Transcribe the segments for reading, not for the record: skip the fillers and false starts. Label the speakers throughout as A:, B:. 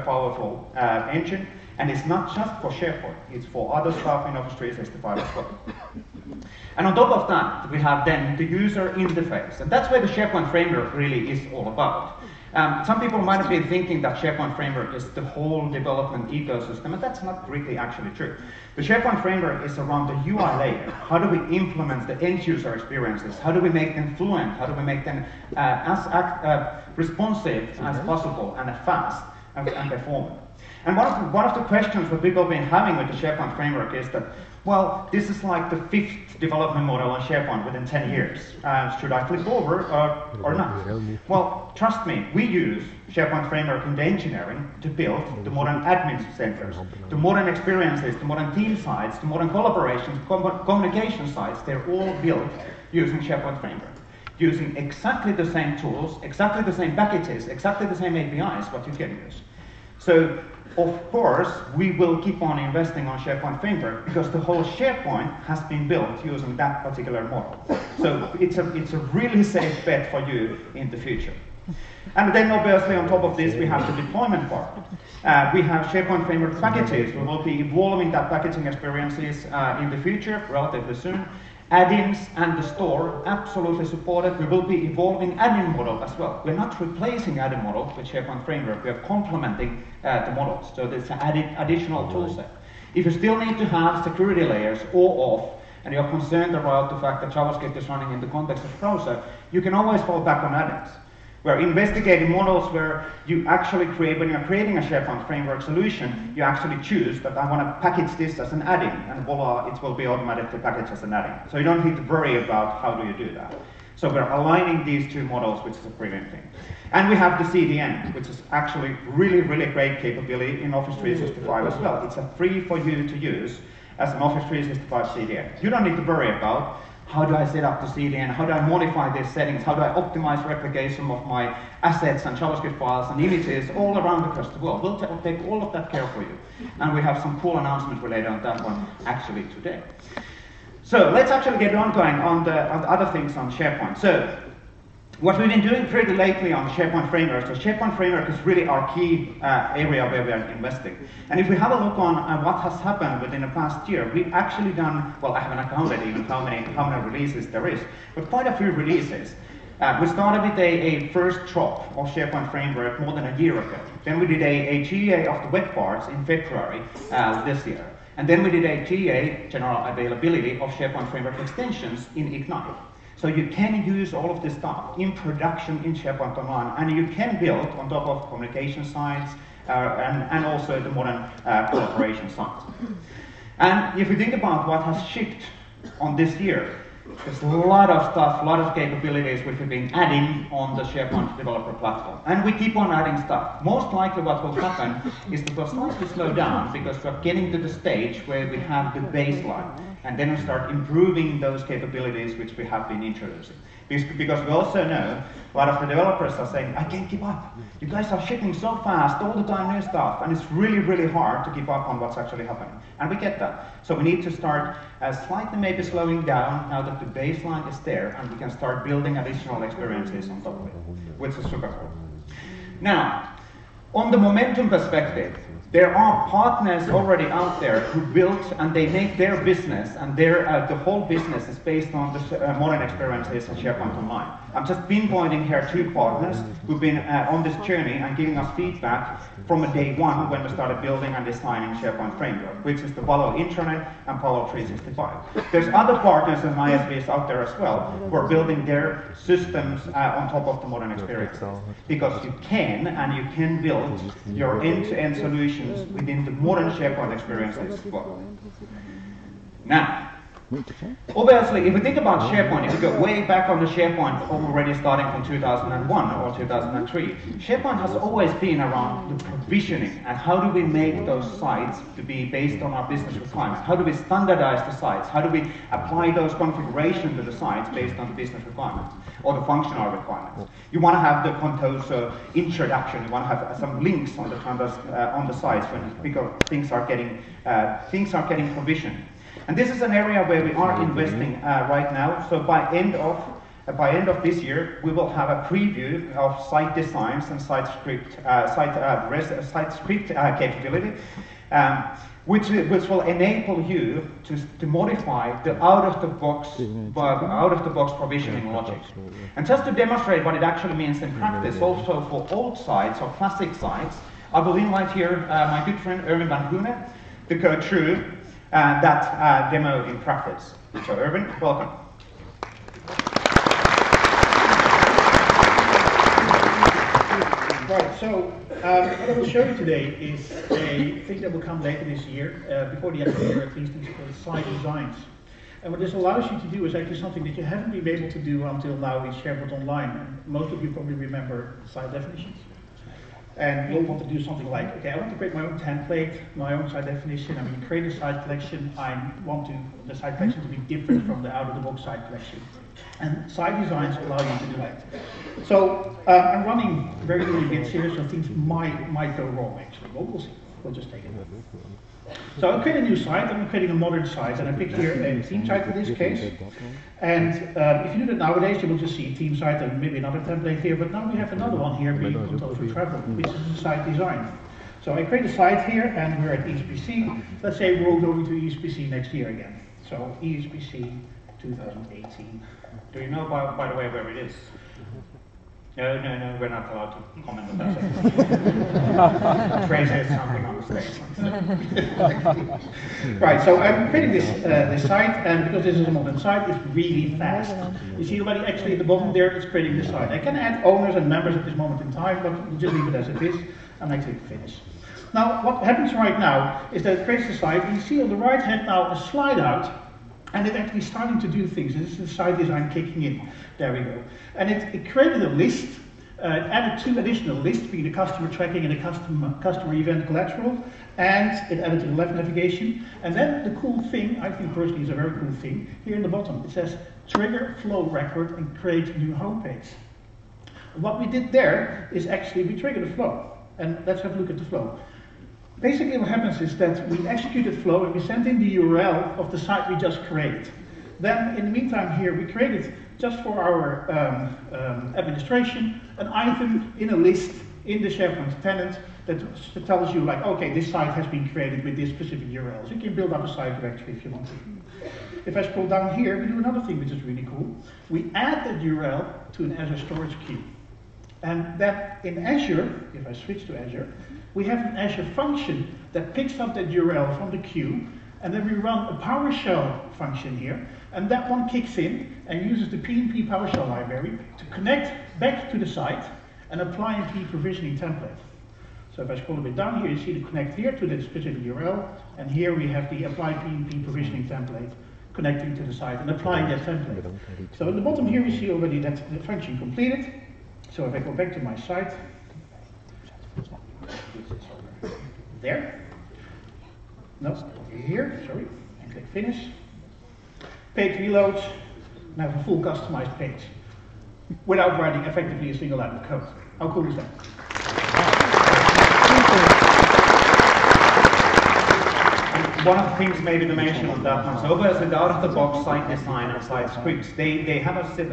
A: powerful engine, and it's not just for SharePoint, it's for other stuff in Office 365 as well. And on top of that, we have then the user interface, and that's where the SharePoint framework really is all about. Some people might have been thinking that SharePoint framework is the whole development ecosystem, and that's not really actually true. The SharePoint framework is around the UI layer. How do we implement the end user experiences? How do we make them fluent? How do we make them as responsive as possible and as fast and performant? And one of the questions that people have been having with the SharePoint framework is that, well, this is like the 5th development model on SharePoint within 10 years. Should I flip over or not? Well, trust me, we use SharePoint framework in the engineering to build the modern admin centers, the modern experiences, the modern team sites, the modern collaboration, communication sites. They're all built using SharePoint framework, using exactly the same tools, exactly the same packages, exactly the same APIs what you can use. So, of course, we will keep on investing on SharePoint framework because the whole SharePoint has been built using that particular model. So it's a really safe bet for you in the future. And then obviously on top of this we have the deployment part. We have SharePoint framework packages. We will be evolving that packaging experiences in the future, relatively soon. Add-ins and the store, absolutely supported. We will be evolving add-in model as well. We're not replacing add-in model with SharePoint framework. We are complementing the models. So there's an additional tool set. If you still need to have security layers or off, and you're concerned about the fact that JavaScript is running in the context of browser, you can always fall back on add-ins. We're investigating models where you actually create, when you're creating a SharePoint framework solution, you actually choose that I want to package this as an add-in, and voila, it will be automatically packaged as an add-in. So you don't need to worry about how do you do that. So we're aligning these two models, which is a brilliant thing. And we have the CDN, which is actually really, really great capability in Office 365 as well. It's a free for you to use as an Office 365 CDN. You don't need to worry about how do I set up the CDN, how do I modify these settings, how do I optimize replication of my assets and JavaScript files and images all around across the world. We'll take all of that care for you. And we have some cool announcements related on that one actually today. So let's actually get on going on the other things on SharePoint. So what we've been doing pretty lately on the SharePoint framework, so SharePoint framework is really our key area where we are investing. And if we have a look on what has happened within the past year, we've actually done, well, I haven't counted even how many releases there is, but quite a few releases. We started with a first drop of SharePoint framework more than a year ago. Then we did a GA of the web parts in February this year. And then we did a GA, general availability, of SharePoint framework extensions in Ignite. So you can use all of this stuff in production in SharePoint Online, and you can build on top of communication sites and also the modern collaboration sites. And if you think about what has shipped on this year, there's a lot of stuff, a lot of capabilities which we've been adding on the SharePoint developer platform. And we keep on adding stuff. Most likely what will happen is that we'll slightly slow down because we're getting to the stage where we have the baseline. And then we start improving those capabilities which we have been introducing. Because we also know a lot of the developers are saying, I can't keep up. You guys are shipping so fast, all the time new stuff, and it's really, really hard to keep up on what's actually happening. And we get that. So we need to start slightly maybe slowing down now that the baseline is there, and we can start building additional experiences on top of it, which is super cool. Now, on the momentum perspective, there are partners already out there who built and they make their business, and the whole business is based on the modern experiences of SharePoint Online. I'm just pinpointing here 2 partners who've been on this journey and giving us feedback from day one when we started building and designing SharePoint framework, which is the Valo Intranet and Power 365. There's other partners and ISVs out there as well who are building their systems on top of the modern experiences. Because you can build your end-to-end solutions within the modern SharePoint experiences as well. Now, obviously, if we think about SharePoint, if we go way back on the SharePoint already starting from 2001 or 2003, SharePoint has always been around the provisioning and how do we make those sites to be based on our business requirements? How do we standardize the sites? How do we apply those configurations to the sites based on the business requirements or the functional requirements? You want to have the Contoso introduction. You want to have some links on the sites when things are getting provisioned. And this is an area where we are investing right now. So by end of by end of this year, we will have a preview of site designs and site script capability, which will enable you to modify the out-of-the-box provisioning logic. And just to demonstrate what it actually means in practice, also for old sites or classic sites, I will invite here my good friend Erwin van Hoene to go through that demo in practice. So Erwin, welcome.
B: Right, so what I will show you today is a thing that will come later this year, before the end of the year at least, it's called site designs. And what this allows you to do is actually something that you haven't been able to do until now in SharePoint Online. And most of you probably remember site definitions. And you'll want to do something like, okay, I want to create my own template, my own site definition. I mean, create a site collection. I want the site collection to be different from the out-of-the-box site collection. And site designs allow you to do that. So I'm running very early bits here, so things might go wrong actually. But we'll see. We'll just take it. So I'll create a new site. I'm creating a modern site, and I picked here a theme site for this case. And if you do that nowadays, you will just see a theme site and maybe another template here. But now we have another one here being controlled for travel, which is a site design. So I create a site here, and we're at ESPC. Let's say we're all going to ESPC next year again. So ESPC 2018.
A: Do you know, by the way, where it is? No, we're not allowed to comment on that. Trey says something on the stage.
B: Right, so I'm creating this site, and because this is a modern site, it's really fast. You see already actually at the bottom there, it's creating the site. I can add owners and members at this moment in time, but we'll just leave it as it is, and I click finish. Now, what happens right now is that it creates the site, and you see on the right hand now a slide out, and it's actually starting to do things. This is the site design kicking in. There we go. And it created a list, added 2 additional lists, being the customer tracking and the customer event collateral, and it added to the left navigation. And then the cool thing, I think personally is a very cool thing, here in the bottom, it says trigger flow record and create new homepage. What we did there is actually we triggered a flow. And let's have a look at the flow. Basically what happens is that we executed flow and we sent in the URL of the site we just created. Then in the meantime here we created, just for our administration, an item in a list in the SharePoint tenant that tells you like, okay, this site has been created with this specific URL. So you can build up a site directory if you want to. If I scroll down here, we do another thing which is really cool. We add that URL to an Azure storage queue. And then in Azure, if I switch to Azure, we have an Azure function that picks up that URL from the queue, and then we run a PowerShell function here, and that one kicks in and uses the PnP PowerShell library to connect back to the site and apply a key provisioning template. So if I scroll a bit down here, you see the connect here to the specific URL, and here we have the apply PnP provisioning template connecting to the site and applying that template. So at the bottom here, we see already that the function completed. So if I go back to my site, there, no, here, sorry, and click finish. Page reloads, and I have a full customized page without writing effectively a single line of code. How cool is that?
A: One of the things maybe to mention on that one, so as the out-of-the-box site design and site scripts, they have a set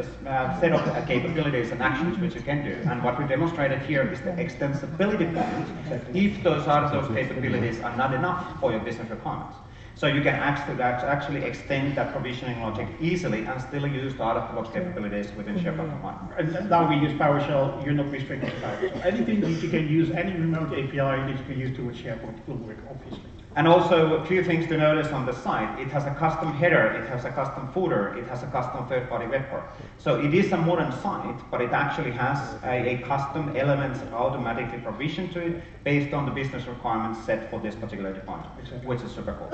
A: of capabilities and actions which you can do, and what we demonstrated here is the extensibility point if those out-of-those capabilities are not enough for your business requirements. So you can actually extend that provisioning logic easily and still use the out-of-the-box capabilities within SharePoint Online.
B: And now we use PowerShell, you're not restricted to PowerShell. Anything that you can use, any remote API that you can use towards SharePoint will work, obviously.
A: And also a few things to notice on the site. It has a custom header, it has a custom footer, it has a custom third-party web part. So it is a modern site, but it actually has a custom element automatically provisioned to it based on the business requirements set for this particular department, which is super cool.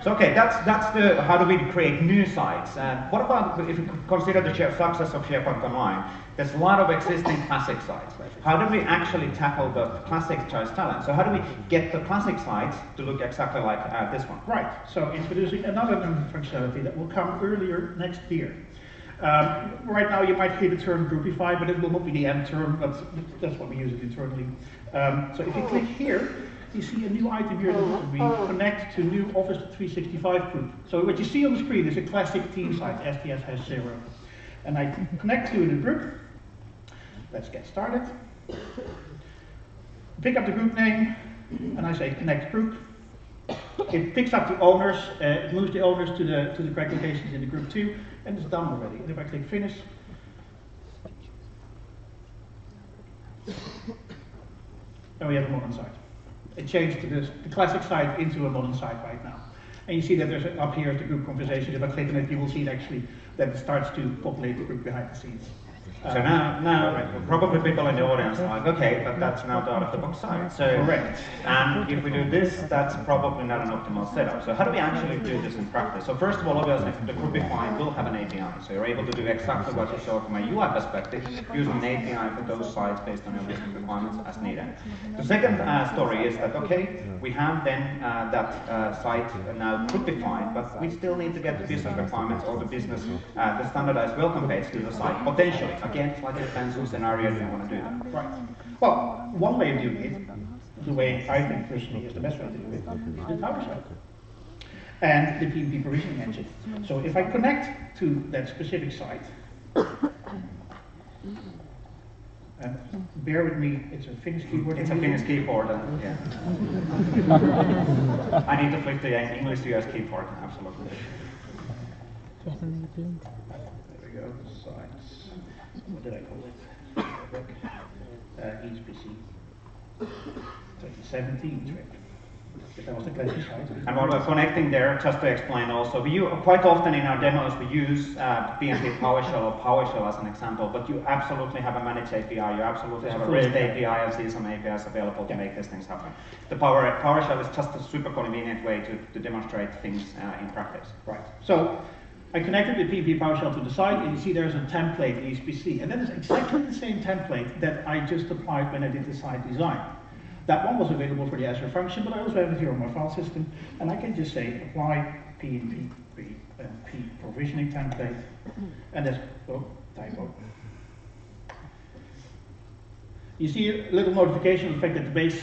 A: So okay, that's the how do we create new sites. And what about if you consider the success of SharePoint Online? There's a lot of existing classic sites. How do we actually tackle the classic choice talent? So how do we get the classic sites to look exactly like this one?
B: Right, so introducing another functionality that will come earlier next year. Right now you might hear the term groupify, but it will not be the end term, but that's what we use it internally. So if you click here, you see a new item here that we connect to new Office 365 group. So what you see on the screen is a classic team site, STS has 0. and I connect to the group. Let's get started. Pick up the group name, and I say connect group. It picks up the owners, it moves the owners to the correct locations in the group too, and it's done already. And if I click finish, and we have a modern site. It changed the classic site into a modern site right now. And you see that there's up here is the group conversation. If I click on it, you will see it actually that it starts to populate the group behind the scenes.
A: So now probably people in the audience are like, okay, but that's not out of the box site. So,
B: correct.
A: And if we do this, that's probably not an optimal setup. So how do we actually do this in practice? So first of all, obviously, the groupify will have an API. So you're able to do exactly what you saw from a UI perspective, using an API for those sites based on your business requirements as needed. The second story is that, okay, we have then that site now groupified, but we still need to get the business requirements or the business, the standardized welcome page to the site, potentially. Again, it slightly depends on scenario you want to do that.
B: Right. Well, one way of doing it, the way I think personally is the best way to do it, is the PowerShell and the PnP provisioning engine. So if I connect to that specific site, and bear with me, it's a Finnish keyboard.
A: It's a Finnish keyboard, yeah. I need to flip the English to US keyboard, absolutely.
B: There we go, sites. What did I call it? ESPC17 trip. That was the classic site.
A: And while we're connecting there, just to explain also, quite often in our demos we use PnP PowerShell or PowerShell as an example, but you absolutely have a managed API, you absolutely have a REST API, and see some APIs available to make these things happen. The PowerShell is just a super convenient way to demonstrate things in practice.
B: Right. So I connected the PnP PowerShell to the site, and you see there's a template ESPC, and that is exactly the same template that I just applied when I did the site design. That one was available for the Azure function, but I also have it here on my file system, and I can just say apply PnP provisioning template, and that's, oh, typo. You see a little notification of the fact that the base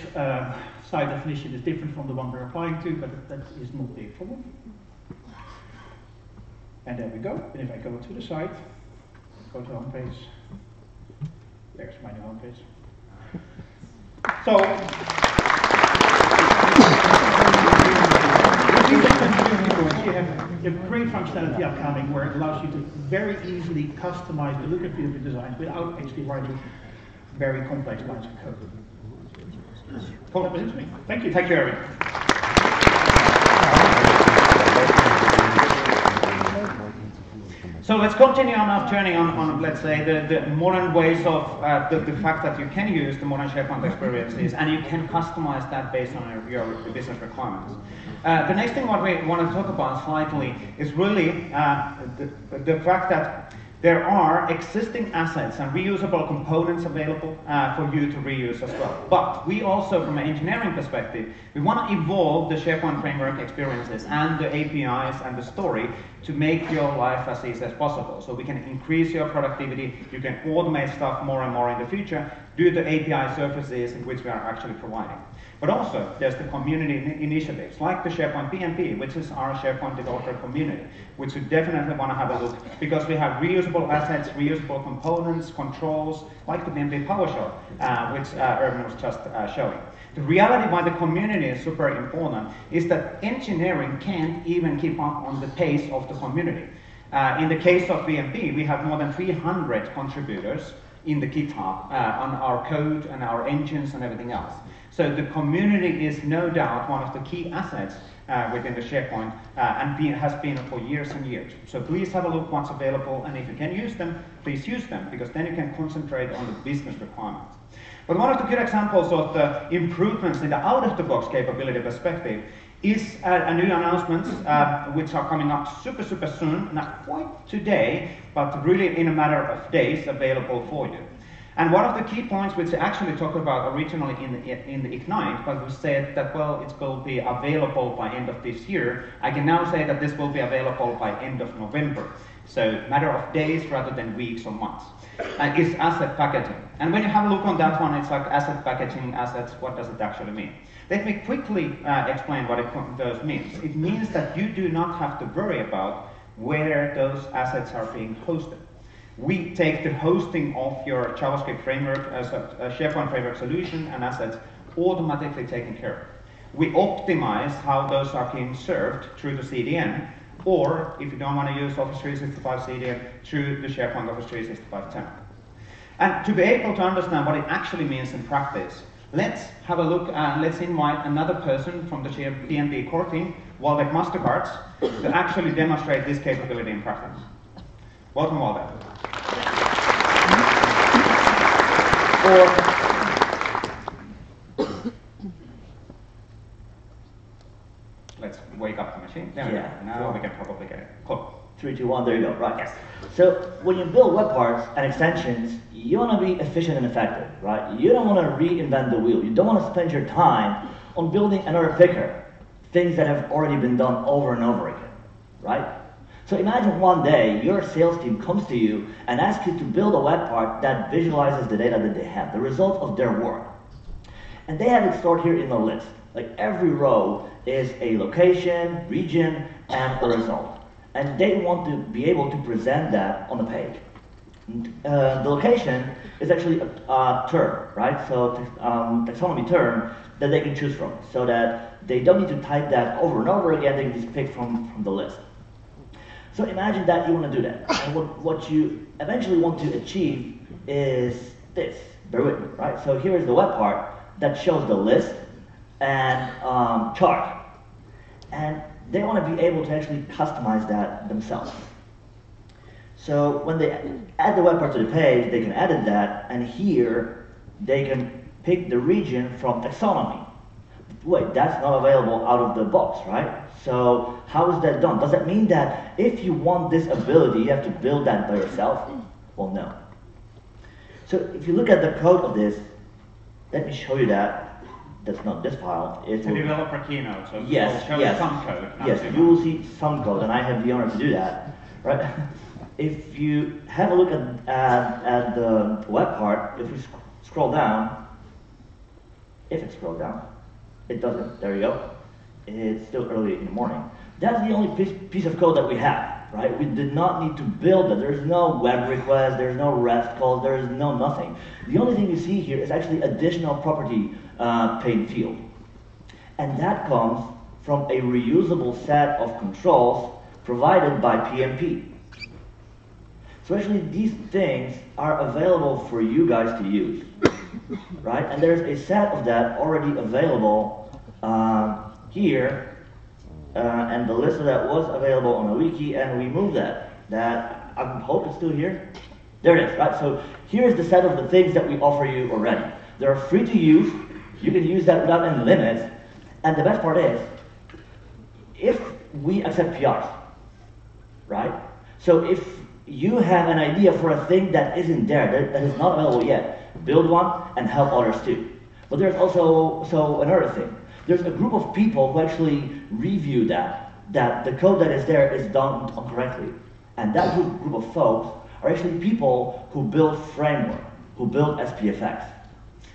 B: site definition is different from the one we're applying to, but that is not a problem. And there we go. And if I go to the site, go to home page, there's my new home page. So, you have great functionality upcoming where it allows you to very easily customize the look and feel of your design without actually writing very complex lines of code. Cool. That was interesting. Thank you.
A: Thank you, Eric. So let's continue on our journey on let's say, the modern ways of the fact that you can use the modern SharePoint experiences and you can customize that based on your business requirements. The next thing what we want to talk about slightly is really the fact that there are existing assets and reusable components available for you to reuse as well. But we also, from an engineering perspective, we want to evolve the SharePoint framework experiences and the APIs and the story to make your life as easy as possible. So we can increase your productivity, you can automate stuff more and more in the future due to the API services in which we are actually providing. But also, there's the community initiatives, like the SharePoint PnP, which is our SharePoint developer community, which you definitely want to have a look, because we have reusable assets, reusable components, controls, like the PnP PowerShell, which Erwin was just showing. The reality why the community is super important is that engineering can't even keep up on the pace of the community. In the case of PnP, we have more than 300 contributors in the GitHub on our code and our engines and everything else. So the community is no doubt one of the key assets within the SharePoint and has been for years and years. So please have a look what's available, and if you can use them, please use them, because then you can concentrate on the business requirements. But one of the good examples of the improvements in the out-of-the-box capability perspective is a new announcements which are coming up super soon, not quite today, but really in a matter of days available for you. And one of the key points which I actually talked about originally in the Ignite, but we said that, well, it will be available by end of this year. I can now say that this will be available by end of November. So matter of days rather than weeks or months. Is asset packaging. And when you have a look on that one, it's like asset packaging, assets, what does it actually mean? Let me quickly explain what those means. It means that you do not have to worry about where those assets are being hosted. We take the hosting of your JavaScript framework as a SharePoint framework solution and assets automatically taken care of. We optimize how those are being served through the CDN, or if you don't want to use Office 365 CDN, through the SharePoint Office 365 tenant. And to be able to understand what it actually means in practice, let's have a look, let's invite another person from the PNB core team, Waldeck Mastercards, to actually demonstrate this capability in practice. Welcome, Waldeck. Let's wake up the machine. There we go. Now we can probably get it. Cool.
C: 3, 2, 1, there you go. Right.
A: Yes.
C: So when you build web parts and extensions, you want to be efficient and effective, right? You don't want to reinvent the wheel. You don't want to spend your time on building another picker, things that have already been done over and over again, right? So imagine one day your sales team comes to you and asks you to build a web part that visualizes the data that they have, the result of their work. And they have it stored here in a list. Like every row is a location, region, and a result. And they want to be able to present that on the page. The location is actually a term, right? So taxonomy term that they can choose from, so that they don't need to type that over and over again. They can just pick from the list. So imagine that you want to do that, and what you eventually want to achieve is this. Bear with me, right? So here is the web part that shows the list and chart, and they want to be able to actually customize that themselves. So when they add the web part to the page, they can edit that, and here they can pick the region from taxonomy. Wait, that's not available out of the box, right? So how is that done? Does that mean that if you want this ability, you have to build that by yourself? Well, no. So if you look at the code of this, let me show you that. That's not this file.
A: It's a developer keynote, so
C: yes,
A: we'll show some code.
C: Yes, you will see some code, and I have the honor to do that, right? If you have a look at the web part, if we scroll down, if it scrolls down, it doesn't, there you go. It's still early in the morning. That's the only piece of code that we have, right? We did not need to build it. There's no web request, there's no REST calls, there's no nothing. The only thing you see here is actually additional property pane field. And that comes from a reusable set of controls provided by PMP. So actually these things are available for you guys to use, right? And there's a set of that already available here, and the list of that was available on a wiki, and we moved that. I hope it's still here. There it is, right? So here's the set of the things that we offer you already. They're free to use. You can use that without any limits. And the best part is, if we accept PRs, right? So if you have an idea for a thing that isn't there, that is not available yet, build one and help others too. But there's also another thing. There's a group of people who actually review that the code that is there is done correctly. And that group of folks are actually people who build framework, who build SPFX.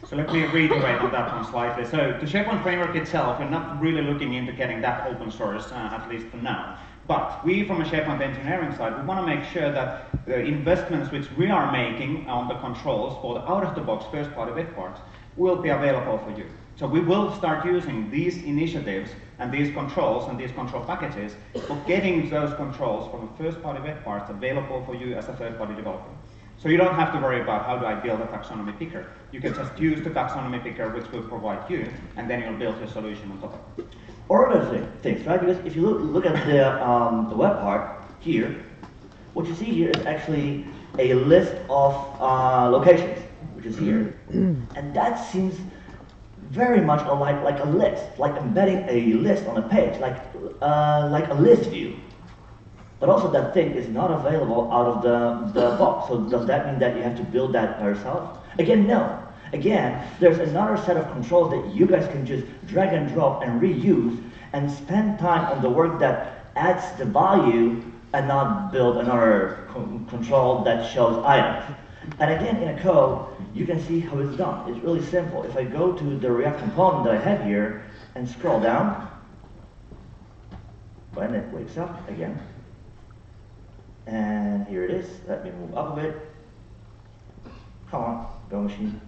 A: So let me reiterate on that one slightly. So the SharePoint framework itself, we're not really looking into getting that open source, at least for now. But we, from a SharePoint engineering side, we want to make sure that the investments which we are making on the controls for the out-of-the-box first-party web parts will be available for you. So we will start using these initiatives and these controls and these control packages for getting those controls from a first-party web parts available for you as a third-party developer. So you don't have to worry about how do I build a taxonomy picker. You can just use the taxonomy picker which will provide you, and then you'll build your solution on top of it.
C: Or other things, right? Because if you look at the web part here, what you see here is actually a list of locations, which is here. And that seems very much like a list, like embedding a list on a page, like a list view. But also that thing is not available out of the box. So does that mean that you have to build that by yourself? Again, no. Again, there's another set of controls that you guys can just drag and drop and reuse and spend time on the work that adds the value and not build another control that shows items. And again, in a code, you can see how it's done. It's really simple. If I go to the React component that I have here and scroll down, when it wakes up again, And here it is. Let me move up a bit. Come on, go machine.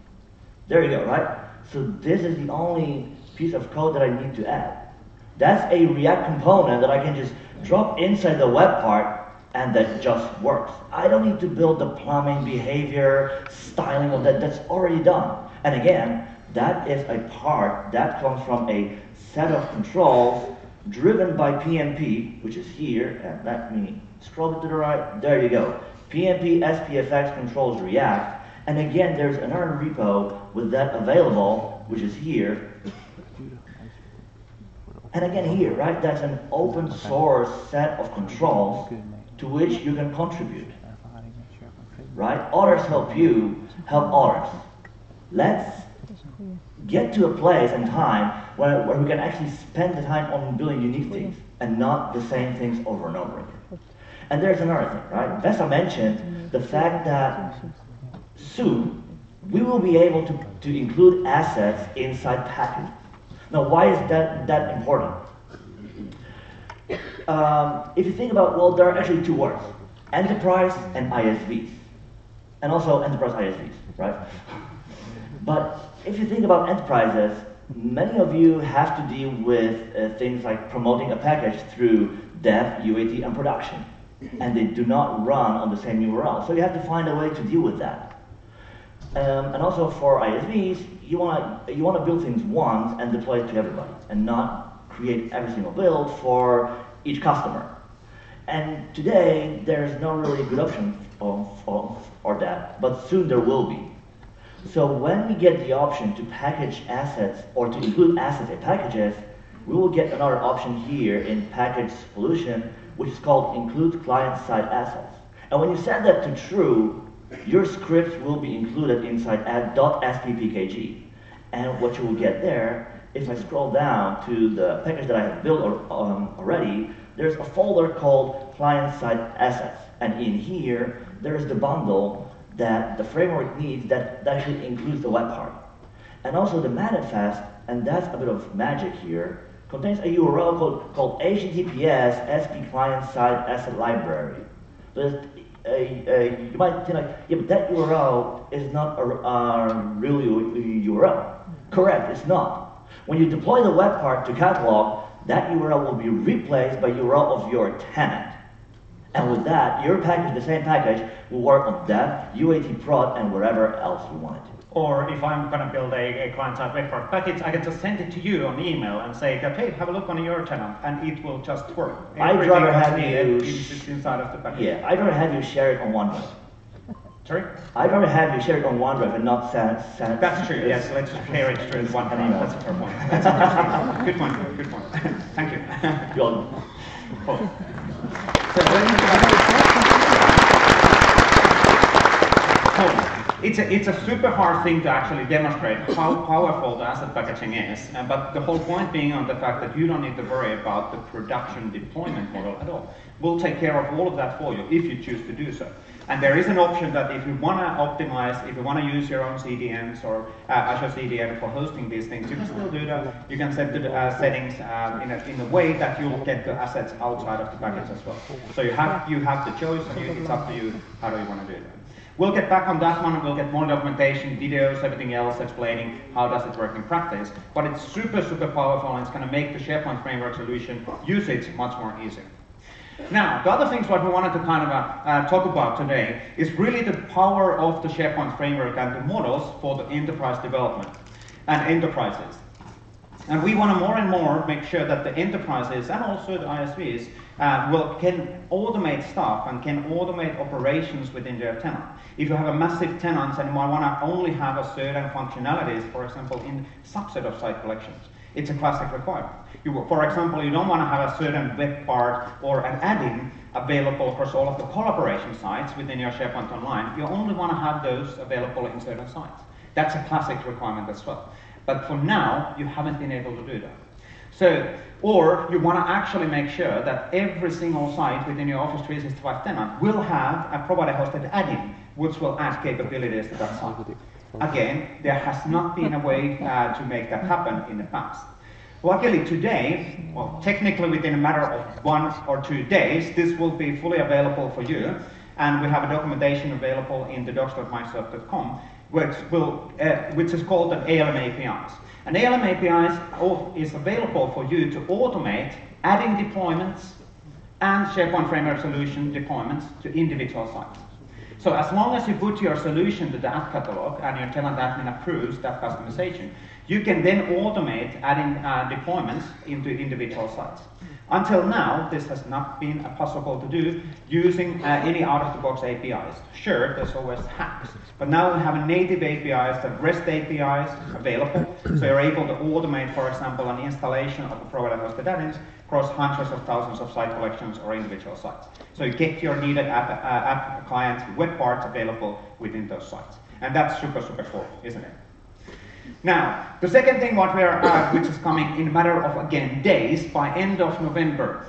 C: There you go, right? So this is the only piece of code that I need to add. That's a React component that I can just drop inside the web part, and that just works. I don't need to build the plumbing, behavior, styling of that. That's already done. And again, that is a part that comes from a set of controls driven by PNP, which is here. And let me scroll it to the right. There you go. PNP SPFX controls React. And again, there's another repo with that available, which is here. And again here, right, that's an open source set of controls to which you can contribute. Right? Others help you, help others. Let's get to a place and time where we can actually spend the time on building unique things and not the same things over and over again. And there's another thing, right? Vesa mentioned the fact that soon we will be able to include assets inside packages. Now, why is that important? If you think about, well, there are actually two words, enterprise and ISVs, and also enterprise ISVs, right? But if you think about enterprises, many of you have to deal with things like promoting a package through dev, UAT, and production, and they do not run on the same URL. So you have to find a way to deal with that. And also for ISVs, you want to build things once and deploy it to everybody, and not create every single build for each customer. And today, there's not really a good option for that, but soon there will be. So when we get the option to package assets or to include assets in packages, we will get another option here in package solution, which is called include client-side assets. And when you set that to true, your scripts will be included inside add.sppkg. And what you will get there, if I scroll down to the package that I have built already, there's a folder called client-side assets. And in here, there's the bundle that the framework needs that actually includes the web part. And also the manifest, and that's a bit of magic here, contains a URL called HTTPS SP client-side asset library. So you might think like, yeah, but that URL is not a real URL. Correct, it's not. When you deploy the web part to catalog, that URL will be replaced by URL of your tenant. And with that, your package, the same package, will work on dev, UAT prod, and wherever else you want it to.
A: Or if I'm going to build a client-side web part package, I can just send it to you on email and say that, hey, have a look on your tenant, and it will just work.
C: I'd rather have you
A: inside of the package.
C: Yeah, I'd rather have you share it on OneDrive.
A: Sorry?
C: I'd rather have you share it on OneDrive and not send
A: That's true, yes, let's share it through the OneDrive. That's a fair point. That's a good point, good point. Thank you.
C: You're welcome.
A: Cool. It's a super hard thing to actually demonstrate how powerful the asset packaging is, but the whole point being on the fact that you don't need to worry about the production deployment model at all. We'll take care of all of that for you if you choose to do so. And there is an option that if you want to optimize, if you want to use your own CDNs or Azure CDN for hosting these things, you can still do that. You can set the settings in a way that you'll get the assets outside of the package as well. So you have the choice, and it's up to you how do you want to do that. We'll get back on that one, and we'll get more documentation, videos, everything else explaining how does it work in practice. But it's super, super powerful, and it's going to make the SharePoint Framework solution usage much more easier. Now, the other things what we wanted to kind of talk about today is really the power of the SharePoint Framework and the models for the enterprise development and enterprises. And we want to more and more make sure that the enterprises and also the ISVs can automate stuff and can automate operations within their tenant. If you have a massive tenant and you might want to only have a certain functionalities, for example, in subset of site collections, it's a classic requirement. For example, you don't want to have a certain web part or an add-in available across all of the collaboration sites within your SharePoint Online. You only want to have those available in certain sites. That's a classic requirement as well. But for now, you haven't been able to do that. So, or you want to actually make sure that every single site within your Office 365 tenant will have a provider-hosted add-in, which will add capabilities to that site. Again, there has not been a way to make that happen in the past. Luckily today, well, technically within a matter of 1 or 2 days, this will be fully available for you, and we have a documentation available in the docs.microsoft.com, which is called an ALM APIs. And ALM APIs is available for you to automate adding deployments and SharePoint Framework solution deployments to individual sites. So as long as you put your solution to the app catalog and your tenant admin approves that customization, you can then automate adding deployments into individual sites. Until now, this has not been possible to do using any out-of-the-box APIs. Sure, there's always hacks, but now we have a native APIs, the REST APIs available, so you're able to automate, for example, an installation of a provider-hosted add-ins across hundreds of thousands of site collections or individual sites. So you get your needed app clients, web parts available within those sites. And that's super, super cool, isn't it? Now, the second thing what we are, which is coming in a matter of, again, days, by end of November,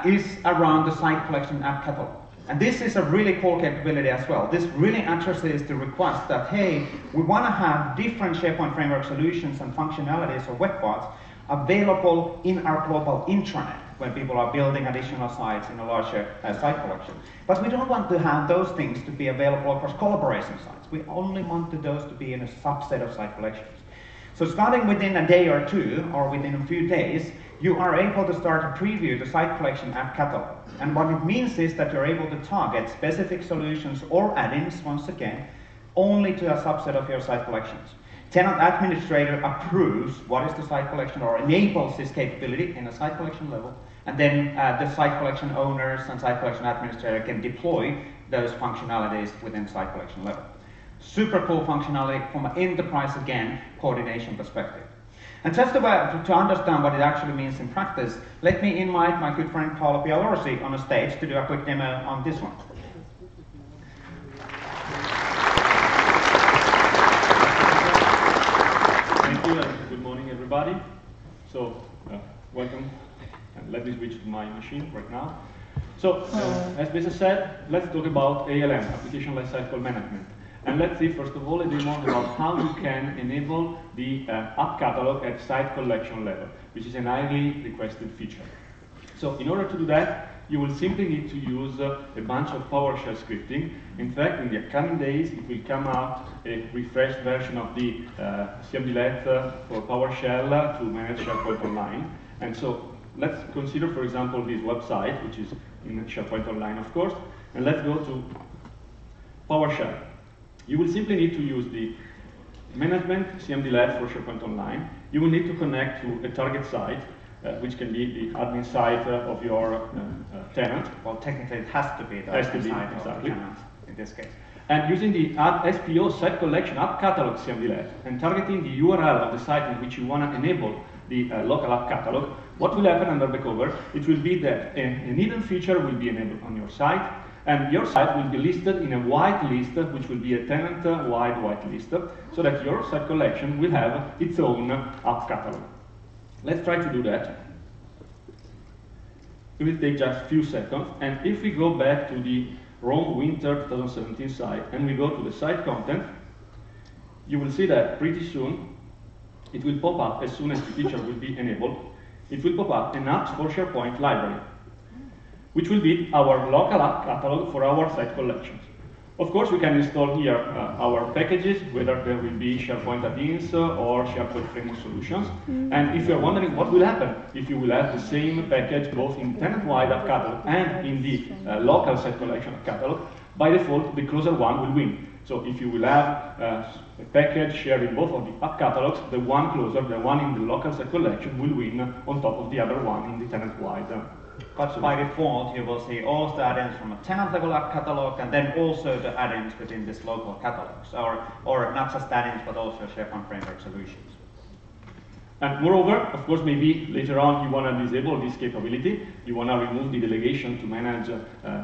A: is around the site collection app catalog. And this is a really cool capability as well. This really addresses the request that, hey, we want to have different SharePoint Framework solutions and functionalities or web parts available in our global intranet when people are building additional sites in a larger site collection. But we don't want to have those things to be available across collaboration sites. We only want those to be in a subset of site collections. So starting within a day or two, or within a few days, you are able to start to preview the site collection app catalog. And what it means is that you're able to target specific solutions or add-ins, once again, only to a subset of your site collections. Tenant administrator approves what is the site collection or enables this capability in a site collection level, and then the site collection owners and site collection administrator can deploy those functionalities within site collection level. Super cool functionality from an enterprise, again, coordination perspective. And just to understand what it actually means in practice, let me invite my good friend Paolo Pialorsi on the stage to do a quick demo on this one.
D: Thank you and good morning everybody. So, welcome. And let me switch to my machine right now. So, as Besa said, let's talk about ALM, Application Lifecycle Management. And let's see first of all a bit more about how you can enable the app catalog at site collection level, which is a highly requested feature. So in order to do that, you will simply need to use a bunch of PowerShell scripting. In fact, in the upcoming days, it will come out a refreshed version of the CMDLET for PowerShell to manage SharePoint Online. And so let's consider, for example, this website, which is in SharePoint Online, of course, and let's go to PowerShell. You will simply need to use the management CMDLET for SharePoint Online. You will need to connect to a target site, which can be the admin site of your tenant.
A: Well, technically it has to be the admin site of the tenant in this case.
D: And using the SPO site collection app catalog CMDLET and targeting the URL of the site in which you want to enable the local app catalog, what will happen under the cover? It will be that an hidden feature will be enabled on your site, and your site will be listed in a white list, which will be a tenant-wide white list, so that your site collection will have its own app catalog. Let's try to do that. It will take just a few seconds, and if we go back to the Rome Winter 2017 site, and we go to the site content, you will see that pretty soon it will pop up, as soon as the feature will be enabled, it will pop up an apps for SharePoint library, which will be our local app catalog for our site collections. Of course, we can install here our packages, whether there will be SharePoint add-ins or SharePoint Framework solutions. And if you're wondering what will happen if you will have the same package both in tenant-wide app catalog and in the local site collection app catalog, by default, the closer one will win. So if you will have a package sharing both of the app catalogs, the one closer, the one in the local site collection, will win on top of the other one in the tenant-wide.
A: But by default, you will see all of the add-ins from a tenant-level app catalog, and then also the add-ins within this local catalogs, or not just add-ins, but also SharePoint Framework solutions.
D: And moreover, of course, maybe later on you want to disable this capability, you want to remove the delegation to manage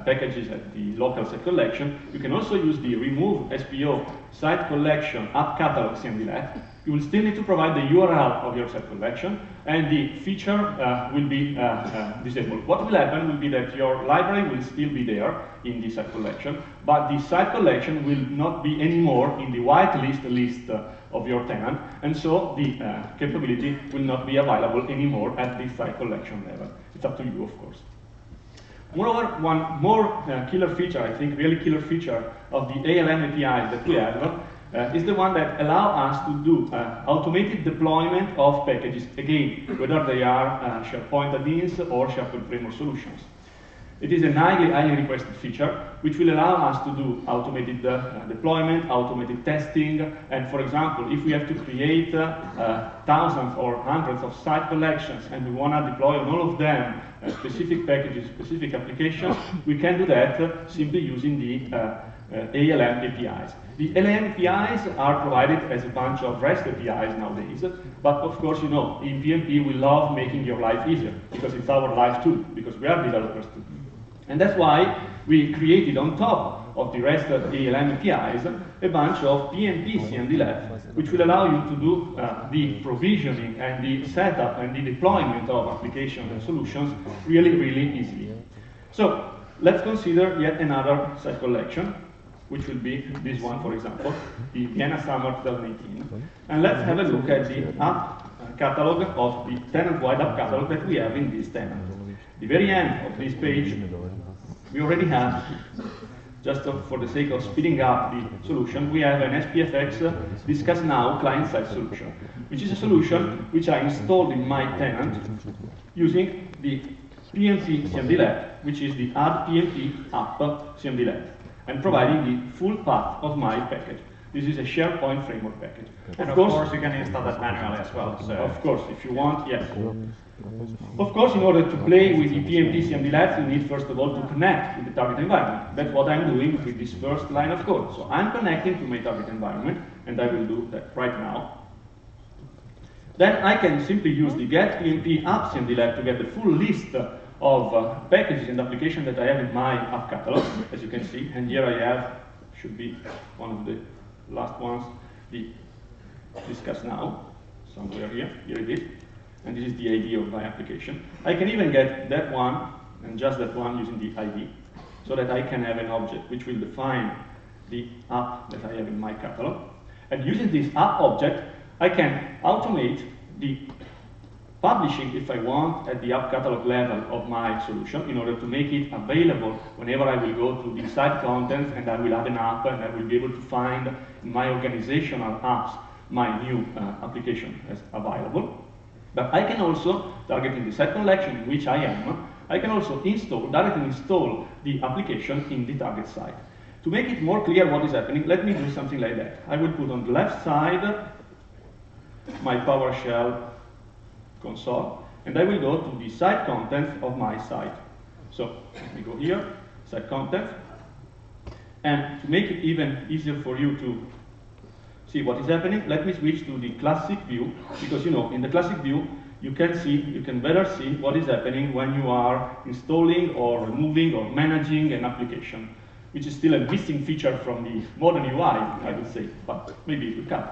D: packages at the local site collection. You can also use the remove SPO site collection app catalog CMDLET, You will still need to provide the URL of your site collection, and the feature will be disabled. What will happen will be that your library will still be there in the site collection, but the site collection will not be anymore in the whitelist list of your tenant, and so the capability will not be available anymore at the site collection level. It's up to you, of course. Moreover, one more killer feature, I think really killer feature of the ALM APIs that we have is the one that allows us to do automated deployment of packages, again, whether they are SharePoint add-ins or SharePoint Framework solutions. It is a highly requested feature, which will allow us to do automated deployment, automated testing, and for example, if we have to create thousands or hundreds of site collections and we want to deploy on all of them specific packages, specific applications, we can do that simply using the ALM APIs. The ALM APIs are provided as a bunch of REST APIs nowadays, but of course, you know, in PMP we love making your life easier, because it's our life too, because we are developers too. And that's why we created on top of the REST ALM APIs a bunch of PMP CMD labs, which will allow you to do the provisioning and the setup and the deployment of applications and solutions really, really easily. So let's consider yet another site collection, which will be this one, for example, the Vienna Summer 2018. And let's have a look at the app catalog of the tenant-wide app catalog that we have in this tenant. The very end of this page, we already have, just for the sake of speeding up the solution, we have an SPFX Discuss Now client-side solution, which is a solution which I installed in my tenant using the PMP CMD Lab, which is the Add PMP App CMD Lab, and providing the full path of my package. This is a SharePoint framework package.
A: And of course, you can install that manually as well. So.
D: Of course, if you want, yes. Of course, in order to play with the PMP CMD Labs, you need first of all to connect with the target environment. That's what I'm doing with this first line of code. So I'm connecting to my target environment, and I will do that right now. Then I can simply use the get PMP app CMD Lab to get the full list of packages and applications that I have in my app catalog, as you can see. And here I have, should be one of the last ones, the Discuss Now, somewhere here. Here it is. And this is the ID of my application. I can even get that one, and just that one, using the ID, so that I can have an object which will define the app that I have in my catalog. And using this app object, I can automate the publishing, if I want, at the app catalog level of my solution in order to make it available whenever I will go to the site contents and I will add an app and I will be able to find in my organizational apps my new application as available. But I can also, targeting the site collection in which I am, I can also directly install the application in the target site. To make it more clear what is happening, let me do something like that. I will put on the left side my PowerShell console, and I will go to the site contents of my site. So let me go here, site contents, and to make it even easier for you to see what is happening, let me switch to the classic view, because you know, in the classic view, you can better see what is happening when you are installing or removing or managing an application, which is still a missing feature from the modern UI, I would say, but maybe it will come.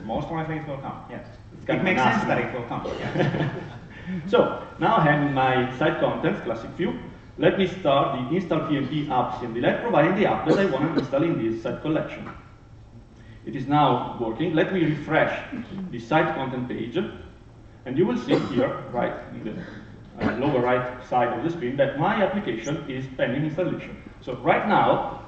A: Most likely it will come, yes. It makes sense that it will come, yes.
D: So, now I have in my site contents, classic view, let me start the install PMP app CMD Lab, providing the app that I want to install in this site collection. It is now working. Let me refresh the site content page, and you will see here, right in the lower right side of the screen, that my application is pending installation. So right now,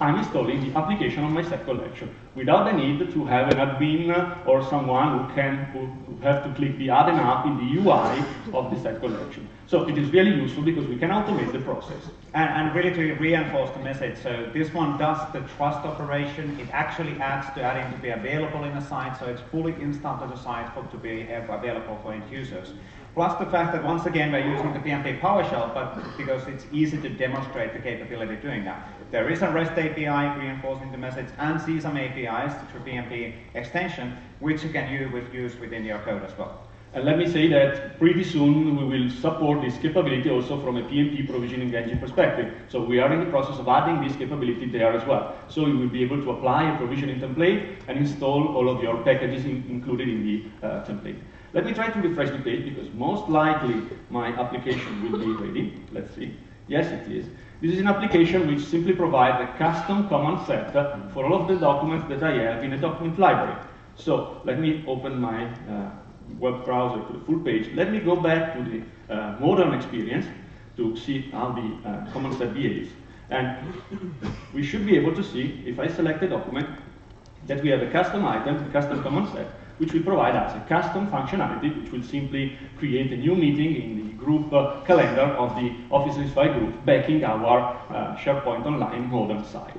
D: I'm installing the application on my site collection without the need to have an admin or someone who have to click the add an app in the UI of the site collection. So it is really useful because we can automate the process.
A: And really to reinforce the message, so this one does the trust operation. It actually adds to adding to be available in a site, so it's fully installed to the site to be available for end users. Plus the fact that once again we're using the PMP PowerShell, but because it's easy to demonstrate the capability of doing that. There is a REST API reinforcing the message and CSAM APIs through PMP extension, which you can use within your code as well.
D: And let me say that pretty soon we will support this capability also from a PnP provisioning engine perspective. So we are in the process of adding this capability there as well. So you will be able to apply a provisioning template and install all of your packages included in the template. Let me try to refresh the page because most likely my application will be ready. Let's see. Yes, it is. This is an application which simply provides a custom command set for all of the documents that I have in a document library. So let me open my web browser to the full page. Let me go back to the modern experience to see how the command set behaves. And we should be able to see, if I select a document, that we have a custom item, a custom command set, which will provide us a custom functionality, which will simply create a new meeting in the group calendar of the Office 365 group, backing our SharePoint Online modern site.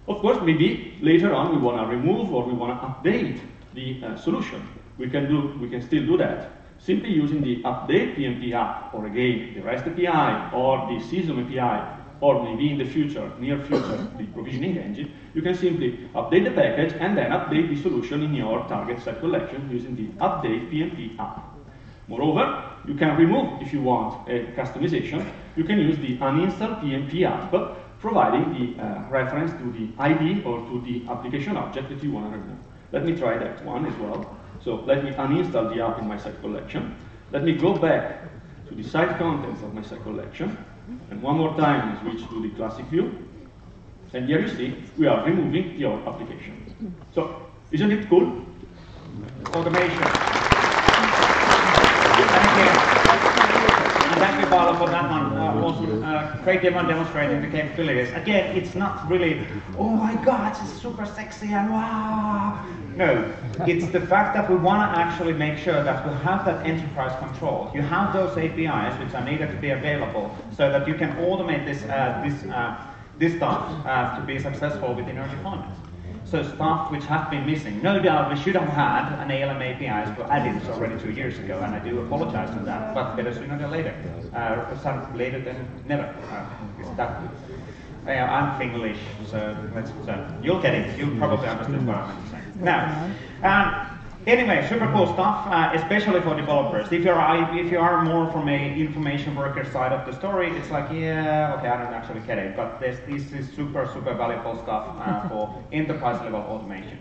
D: Of course, maybe later on we want to remove or we want to update the solution. We can still do that. Simply using the update PnP app, or again, the REST API, or the CSOM API, or maybe in the future, near future, the provisioning engine, you can simply update the package and then update the solution in your target set collection using the update PnP app. Moreover, you can remove, if you want, a customization. You can use the uninstall PnP app, providing the reference to the ID or to the application object that you want to remove. Let me try that one as well. So let me uninstall the app in my site collection. Let me go back to the site contents of my site collection. And one more time, switch to the classic view. And here you see, we are removing your application. So, isn't it cool?
A: Automation. Thank you. And thank you, Paolo, for that one. Also, great demo demonstrating the capabilities. Again, it's not really, oh my God, it's super sexy and wow. No, it's the fact that we want to actually make sure that we have that enterprise control. You have those APIs which are needed to be available so that you can automate this stuff to be successful within your deployments. So stuff which has been missing. No doubt we should have had an ALM APIs for added already 2 years ago, and I do apologize for that, but better sooner than later. Later than never. Is that good? I'm English, so you'll get it. You'll probably understand what I'm saying. Now, anyway, super cool stuff, especially for developers. If you are more from a information worker side of the story, it's like, yeah, okay, I don't actually get it, but this is super valuable stuff for enterprise level automation.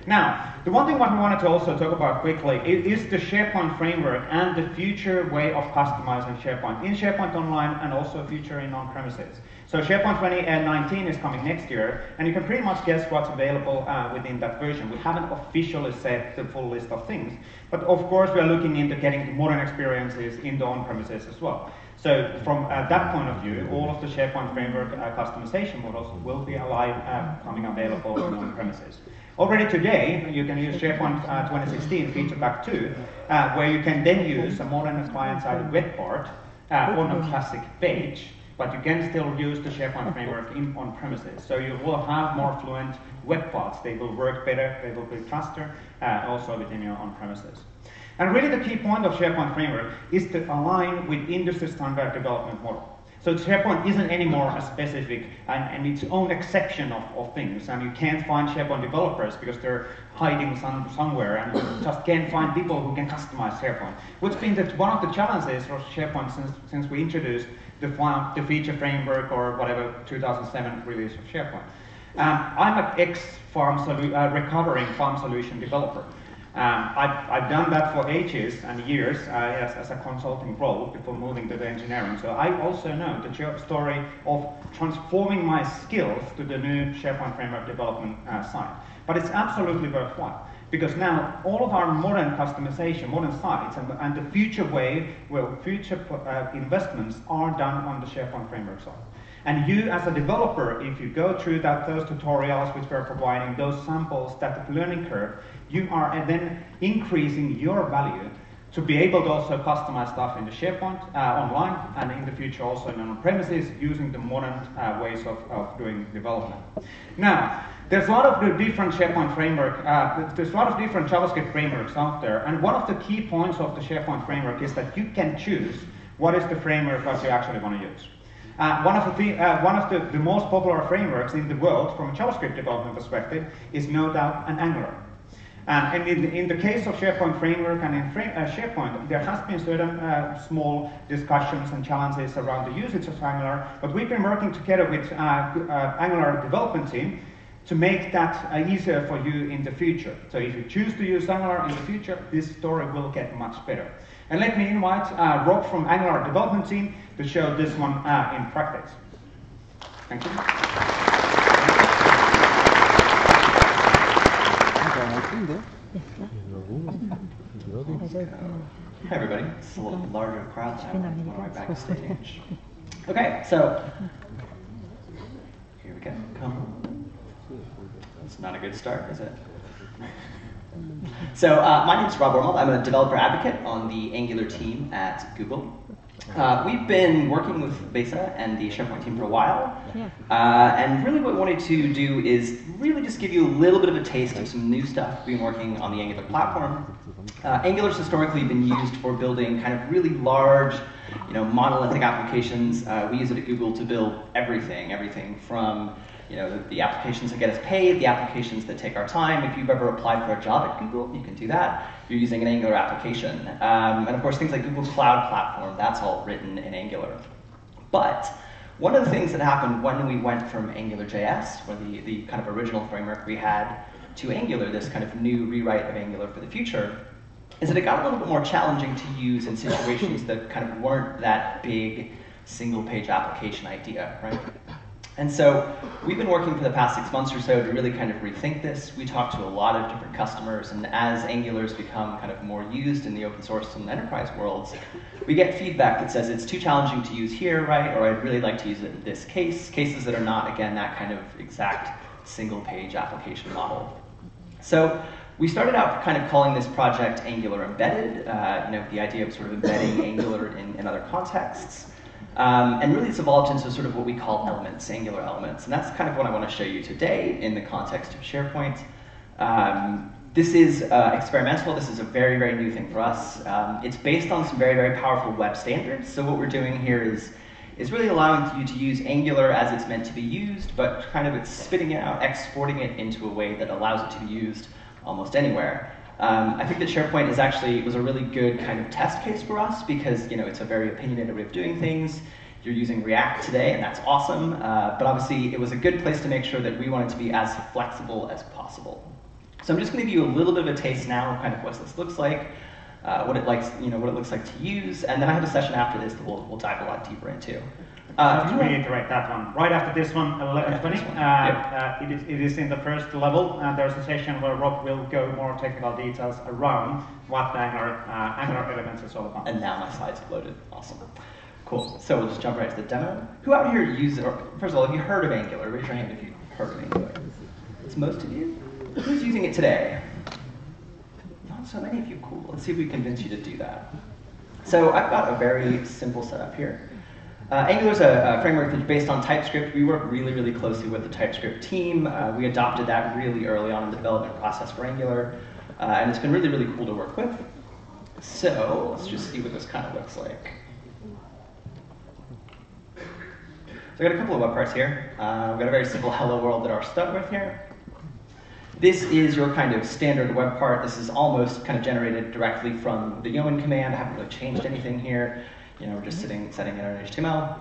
A: Now, the one thing what we wanted to also talk about quickly is the SharePoint framework and the future way of customizing SharePoint in SharePoint Online and also future in on-premises. So SharePoint 2019 is coming next year, and you can pretty much guess what's available within that version. We haven't officially set the full list of things, but of course we are looking into getting modern experiences in the on-premises as well. So from that point of view, all of the SharePoint framework customization models will be alive, coming available on-premises. Already today, you can use SharePoint 2016 Feature Pack 2, where you can then use a modern client-side web part on a classic page, but you can still use the SharePoint framework on premises. So you will have more fluent web parts. They will work better, they will be faster, also within your on-premises. And really the key point of SharePoint framework is to align with industry standard development model. So SharePoint isn't anymore a specific and its own exception of things, and you can't find SharePoint developers because they're hiding somewhere, and you just can't find people who can customize SharePoint. Which means that one of the challenges for SharePoint since we introduced the feature framework or whatever 2007 release of SharePoint. I'm an recovering farm solution developer. I've done that for ages and years as a consulting role before moving to the engineering. So I also know the story of transforming my skills to the new SharePoint framework development side. But it's absolutely worthwhile, because now all of our modern customization, modern sites, and the future way where future investments are done on the SharePoint framework side. And you as a developer, if you go through those tutorials which we're providing, those samples, that learning curve, you are then increasing your value to be able to also customize stuff in the SharePoint online, and in the future also in on-premises using the modern ways of doing development. Now, there's a lot of different SharePoint framework, there's a lot of different JavaScript frameworks out there, and one of the key points of the SharePoint framework is that you can choose what is the framework that you actually want to use. One of the most popular frameworks in the world from a JavaScript development perspective is no doubt an Angular. And in the case of SharePoint Framework and in SharePoint, there has been certain small discussions and challenges around the usage of Angular, but we've been working together with Angular development team to make that easier for you in the future. So if you choose to use Angular in the future, this story will get much better. And let me invite Rob from Angular development team to show this one in practice. Thank you.
E: Hi everybody, it's a little larger crowd now, one of my backstage. Okay, so here we go. Come on. It's not a good start, is it? So my name is Rob Wormald. I'm a developer advocate on the Angular team at Google. We've been working with Besa and the SharePoint team for a while, and really what we wanted to do is really just give you a little bit of a taste of some new stuff we've been working on the Angular platform. Angular's historically been used for building kind of really large, monolithic applications. We use it at Google to build everything from the applications that get us paid, the applications that take our time. If you've ever applied for a job at Google, you can do that. You're using an Angular application. And of course, things like Google Cloud Platform, that's all written in Angular. But one of the things that happened when we went from AngularJS, or the kind of original framework we had, to Angular, this kind of new rewrite of Angular for the future, is that it got a little bit more challenging to use in situations that kind of weren't that big single-page application idea, right? And so we've been working for the past 6 months or so to really kind of rethink this. We talked to a lot of different customers, and as Angular's become kind of more used in the open source and enterprise worlds, we get feedback that says it's too challenging to use here, right? Or I'd really like to use it in this case, cases that are not, again, that kind of exact single-page application model. So we started out kind of calling this project Angular Embedded, the idea of sort of embedding Angular in other contexts. And really it's evolved into sort of what we call elements, Angular elements. And that's kind of what I want to show you today in the context of SharePoint. This is experimental. This is a very, very new thing for us. It's based on some very, very powerful web standards. So what we're doing here is really allowing you to use Angular as it's meant to be used, but kind of it's spitting it out, exporting it into a way that allows it to be used almost anywhere. I think that SharePoint was a really good kind of test case for us because it's a very opinionated way of doing things. You're using React today, and that's awesome. But obviously, it was a good place to make sure that we wanted to be as flexible as possible. So I'm just going to give you a little bit of a taste now of kind of what this looks like, what it looks like to use, and then I have a session after this that we'll dive a lot deeper into.
A: To reiterate that one, right after this one, 11:20, it is in the first level, and there's a session where Rob will go more technical details around what the Angular elements is all about.
E: And now my slides loaded. Awesome. Cool. So we'll just jump right to the demo. Who out here uses, or first of all, have you heard of Angular? Raise your hand if you've heard of Angular. It's most of you. Who's using it today? Not so many of you. Cool. Let's see if we convince you to do that. So I've got a very simple setup here. Angular is a framework that's based on TypeScript. We work really, really closely with the TypeScript team. We adopted that really early on in the development process for Angular, and it's been really, really cool to work with. So let's just see what this kind of looks like. So I've got a couple of web parts here. We've got a very simple hello world that we're stuck with here. This is your kind of standard web part. This is almost kind of generated directly from the Yeoman command. I haven't really changed anything here. We're just setting it in our HTML.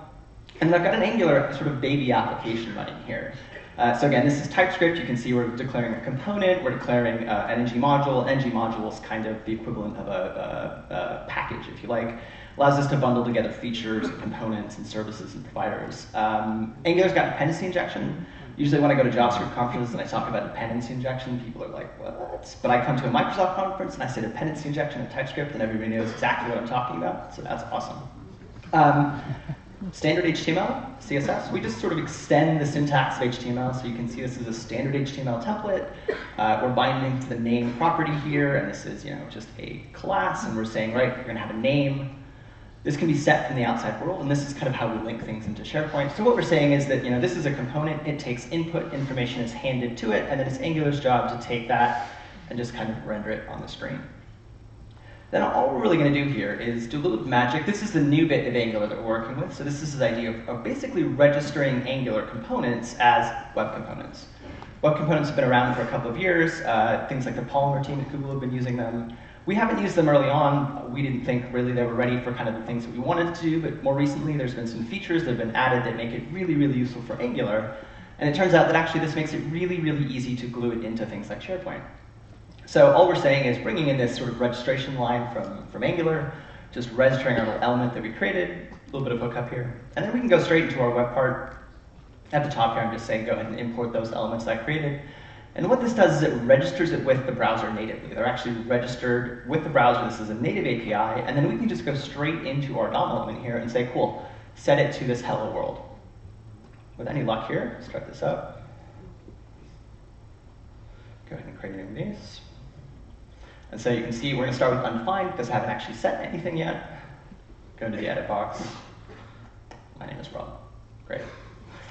E: And then I've got an Angular sort of baby application running here. So again, this is TypeScript. You can see we're declaring a component. We're declaring an ng module. An ng module is kind of the equivalent of a package, if you like. Allows us to bundle together features, components, and services and providers. Angular's got dependency injection. Usually when I go to JavaScript conferences and I talk about dependency injection, people are like, what? But I come to a Microsoft conference and I say dependency injection in TypeScript and everybody knows exactly what I'm talking about, so that's awesome. Standard HTML, CSS, we just sort of extend the syntax of HTML, so you can see this is a standard HTML template. We're binding to the name property here, and this is just a class, and we're saying, right, you're gonna have a name. This can be set from the outside world, and this is kind of how we link things into SharePoint. So what we're saying is that this is a component, it takes input, information is handed to it, and then it's Angular's job to take that and just kind of render it on the screen. Then all we're really going to do here is do a little bit of magic. This is the new bit of Angular that we're working with. So this is the idea of basically registering Angular components as web components. Web components have been around for a couple of years. Things like the Polymer team at Google have been using them. We haven't used them early on. We didn't think really they were ready for kind of the things that we wanted to do, but more recently there's been some features that have been added that make it really, really useful for Angular. And it turns out that actually this makes it really, really easy to glue it into things like SharePoint. So all we're saying is bringing in this sort of registration line from Angular, just registering our little element that we created, a little bit of hookup here, and then we can go straight into our web part. At the top here, I'm just saying go ahead and import those elements that I created. And what this does is it registers it with the browser natively. They're actually registered with the browser. This is a native API, and then we can just go straight into our DOM element here and say, cool, set it to this hello world. With any luck here, let's try this out. Go ahead and create a new of these. And so you can see we're going to start with undefined because I haven't actually set anything yet. Go into the edit box. My name is Rob. Great.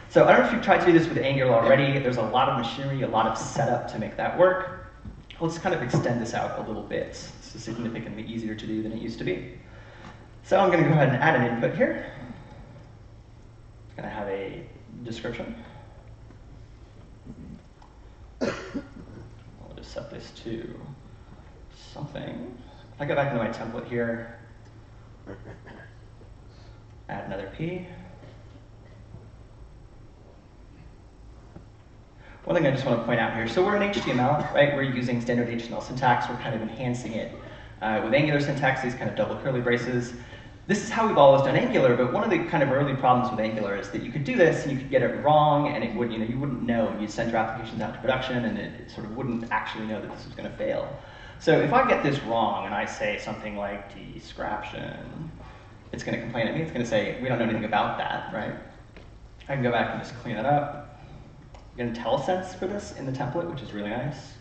E: So I don't know if you've tried to do this with Angular already. There's a lot of machinery, a lot of setup to make that work. Let's kind of extend this out a little bit. This is significantly easier to do than it used to be. So I'm going to go ahead and add an input here. It's going to have a description. I'll just set this to something. If I go back into my template here, add another P. One thing I just want to point out here, so we're in HTML, right? We're using standard HTML syntax. We're kind of enhancing it with Angular syntax, these kind of double curly braces. This is how we've always done Angular, but one of the kind of early problems with Angular is that you could do this and you could get it wrong, and it would, you wouldn't know. You'd send your applications out to production, and it sort of wouldn't actually know that this was going to fail. So if I get this wrong and I say something like description, it's going to complain at me. It's going to say, we don't know anything about that, right? I can go back and just clean it up. I'm going to IntelliSense for this in the template, which is really nice.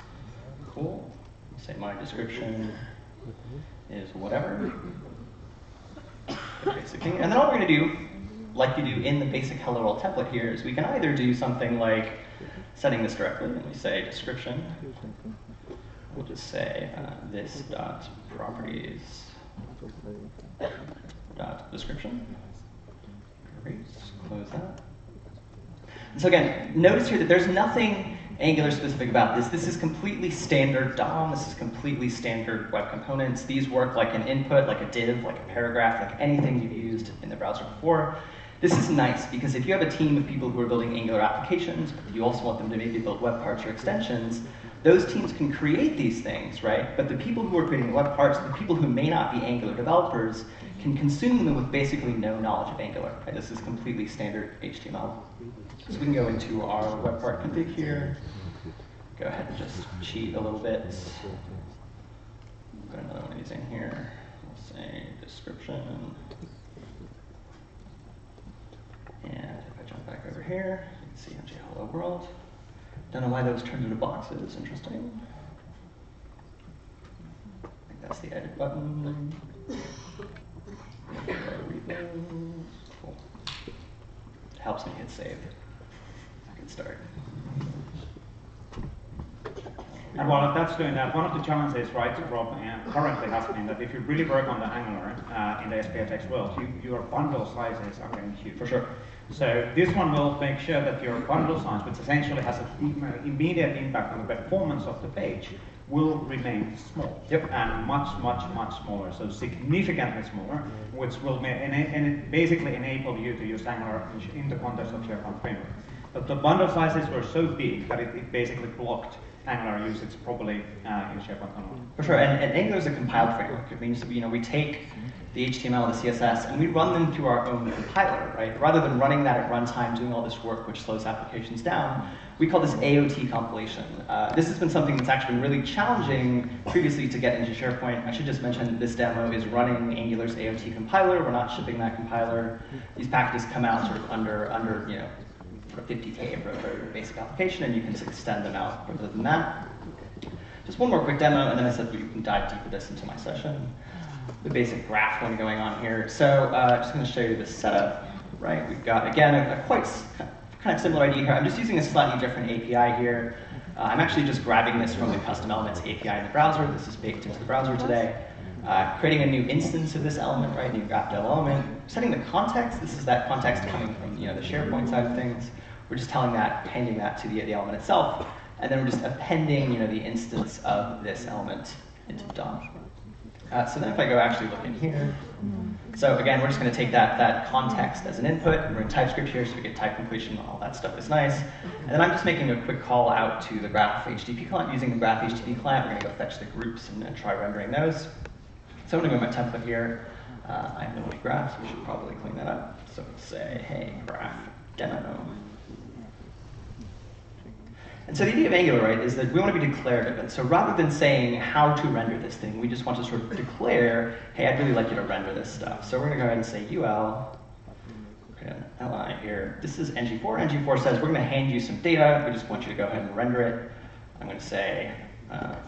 E: Cool. Say my description is whatever. Basic thing. And then all we're going to do, like you do in the basic hello world template here, is we can either do something like setting this directly, and we say description. We'll just say this dot properties dot description. Great. Close that. So again, notice here that there's nothing Angular specific about this. This is completely standard DOM. This is completely standard web components. These work like an input, like a div, like a paragraph, like anything you've used in the browser before. This is nice because if you have a team of people who are building Angular applications, but you also want them to maybe build web parts or extensions, those teams can create these things, right? But the people who are creating web parts, the people who may not be Angular developers, can consume them with basically no knowledge of Angular. Right? This is completely standard HTML. So we can go into our web part config here. Go ahead and just cheat a little bit. Put another one of these in here. We'll say description. And if I jump back over here, you can see MJ Hello World. Don't know why those turned into boxes. Interesting. I think that's the edit button. Cool. It helps me hit save. I can start.
A: And while that's doing that, one of the challenges, right, Rob, currently has been that if you really work on the Angular in the SPFX world, your bundle sizes are getting huge.
E: For sure.
A: So this one will make sure that your bundle size, which essentially has an immediate impact on the performance of the page, will remain small.
E: Yep.
A: And much, much, much smaller, so significantly smaller, which will basically enable you to use Angular in the context of SharePoint framework. But the bundle sizes were so big that it basically blocked Angular usage properly in SharePoint Online.
E: For sure, and Angular is a compiled framework. It means we take the HTML, the CSS, and we run them through our own compiler, right? Rather than running that at runtime, doing all this work which slows applications down, we call this AOT compilation. This has been something that's actually been really challenging previously to get into SharePoint. I should just mention that this demo is running Angular's AOT compiler. We're not shipping that compiler. These packages come out sort of under 50K for a basic application, and you can just extend them out further than that. Just one more quick demo, and then I said we can dive deep with this into my session. The basic graph one going on here. So just going to show you the setup, right? We've got, again, a quite kind of similar idea here. I'm just using a slightly different API here. I'm actually just grabbing this from the custom elements API in the browser. This is baked into the browser today. Creating a new instance of this element, right? New graph.del element. Setting the context. This is that context coming from the SharePoint side of things. we're just handing that to the element itself, and then we're just appending, the instance of this element into the DOM. So then if I go actually look in here, so again, we're just going to take that context as an input, and we're in TypeScript here, so we get type completion, all that stuff is nice. And then I'm just making a quick call out to the Graph HTTP client. Using the Graph HTTP client, we're going to go fetch the groups and try rendering those. So I'm going to go to my template here. I have no graph, so we should probably clean that up. So we'll say, hey, graph demo. And so the idea of Angular, right, is that we want to be declarative. And so rather than saying how to render this thing, we just want to sort of declare, hey, I'd really like you to render this stuff. So we're going to go ahead and say ul, create an li here. This is ng4. ng4 says we're going to hand you some data. We just want you to go ahead and render it. I'm going to say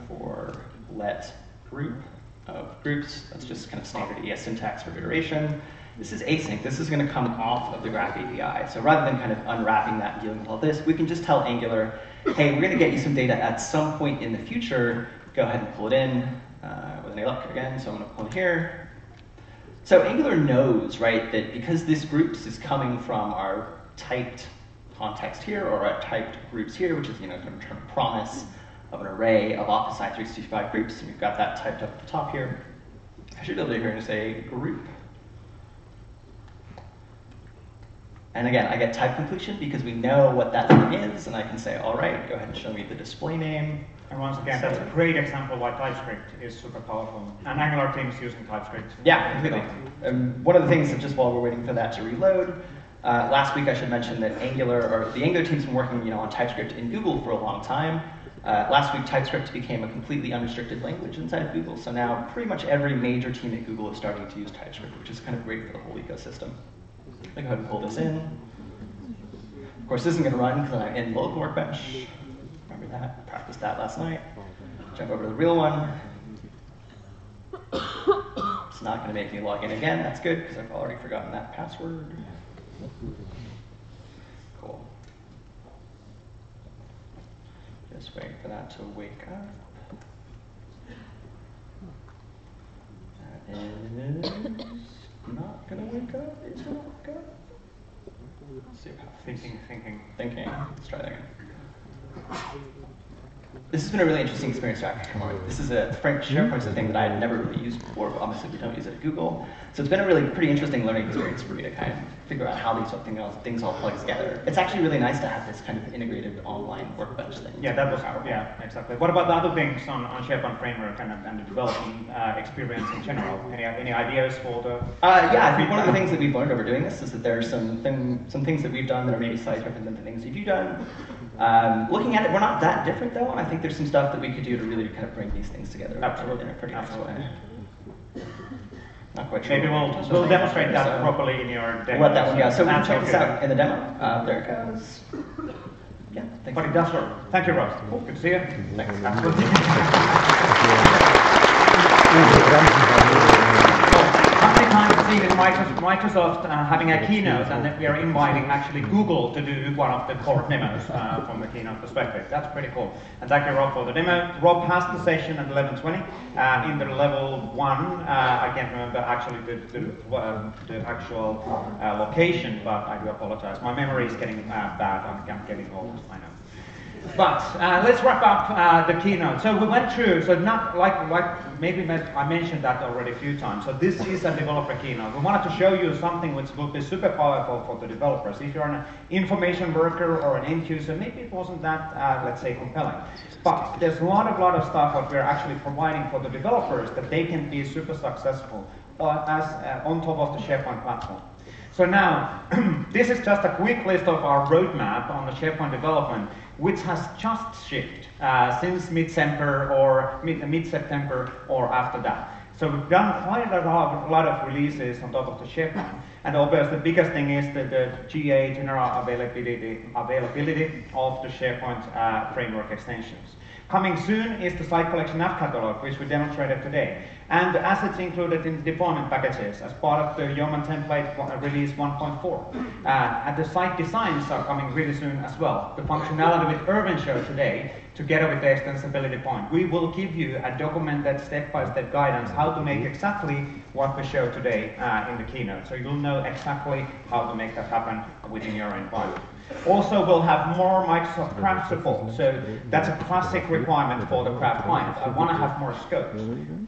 E: for let group of groups. That's just kind of standard ES syntax for iteration. This is async. This is going to come off of the Graph API. So rather than kind of unwrapping that and dealing with all this, we can just tell Angular, hey, we're going to get you some data at some point in the future. Go ahead and pull it in with an luck again. So I'm going to pull it here. So Angular knows, right, that because this groups is coming from our typed context here or our typed groups here, which is kind of return a promise of an array of Office 365 groups, and we've got that typed up at the top here. I should be able to here and say group. And again, I get type completion because we know what that thing is, and I can say, all right, go ahead and show me the display name.
A: And once again, that's a great example why TypeScript is super powerful. And Angular teams using TypeScript.
E: Yeah, completely. One of the things that just while we're waiting for that to reload, last week I should mention that the Angular team's been working on TypeScript in Google for a long time. Last week, TypeScript became a completely unrestricted language inside of Google, so now pretty much every major team at Google is starting to use TypeScript, which is kind of great for the whole ecosystem. I'll go ahead and pull this in. Of course, this isn't going to run because I'm in local workbench. Remember that? Practiced that last night. Jump over to the real one. It's not going to make me log in again. That's good because I've already forgotten that password. Cool. Just wait for that to wake up. That is not going to wake up. It's going to wake up. Let's see how thinking. Let's try that again. This has been a really interesting experience to actually come on. This is SharePoint's a thing that I had never really used before, but obviously we don't use it at Google. So it's been a really pretty interesting learning experience for me to kind of figure out how these things all plug together. It's actually really nice to have this kind of integrated online workbench thing.
A: Yeah, that was powerful. Yeah, exactly. What about the other things on SharePoint framework and the development experience in general? Any ideas for the?
E: Yeah, I think one of the things that we've learned over doing this is that there are some things that we've done that are maybe slightly different than the things that you've done. Looking at it, we're not that different though, and I think there's some stuff that we could do to really kind of bring these things together in a pretty nice way. Not quite sure.
A: Maybe we'll demonstrate that properly in your demo.
E: Let that one go. So we can check this out in the demo. There it goes. Yeah, thanks.
A: But it does work. Thank you, Ross. Good to see you.
E: Thanks.
A: Absolutely. How many times have you seen in Microsoft having a keynote and that we are inviting actually Google to do one of the core demos from the keynote perspective? That's pretty cool. And thank you, Rob, for the demo. Rob has the session at 11:20 in the level 1. I can't remember actually the actual location, but I do apologize. My memory is getting bad. I'm getting old, I know. But let's wrap up the keynote. So we went through, so not like maybe I mentioned that already a few times. So this is a developer keynote. We wanted to show you something which will be super powerful for the developers. If you're an information worker or an end user, maybe it wasn't that, let's say, compelling. But there's a lot of stuff what we're actually providing for the developers that they can be super successful on top of the SharePoint platform. So now, this is just a quick list of our roadmap on the SharePoint development, which has just shipped since mid-September or after that. So we've done quite a lot of releases on top of the SharePoint. And obviously the biggest thing is the GA, general availability of the SharePoint framework extensions. Coming soon is the site collection app catalog, which we demonstrated today, and the assets included in the deployment packages as part of the Yeoman template release 1.4. And the site designs are coming really soon as well. The functionality with Irvin showed today, together with the extensibility point. We will give you a documented step-by-step guidance how to make exactly what we showed today in the keynote. So you'll know exactly how to make that happen within your environment. Also, we'll have more Microsoft Craft support, so that's a classic requirement for the Craft client. I want to have more scope.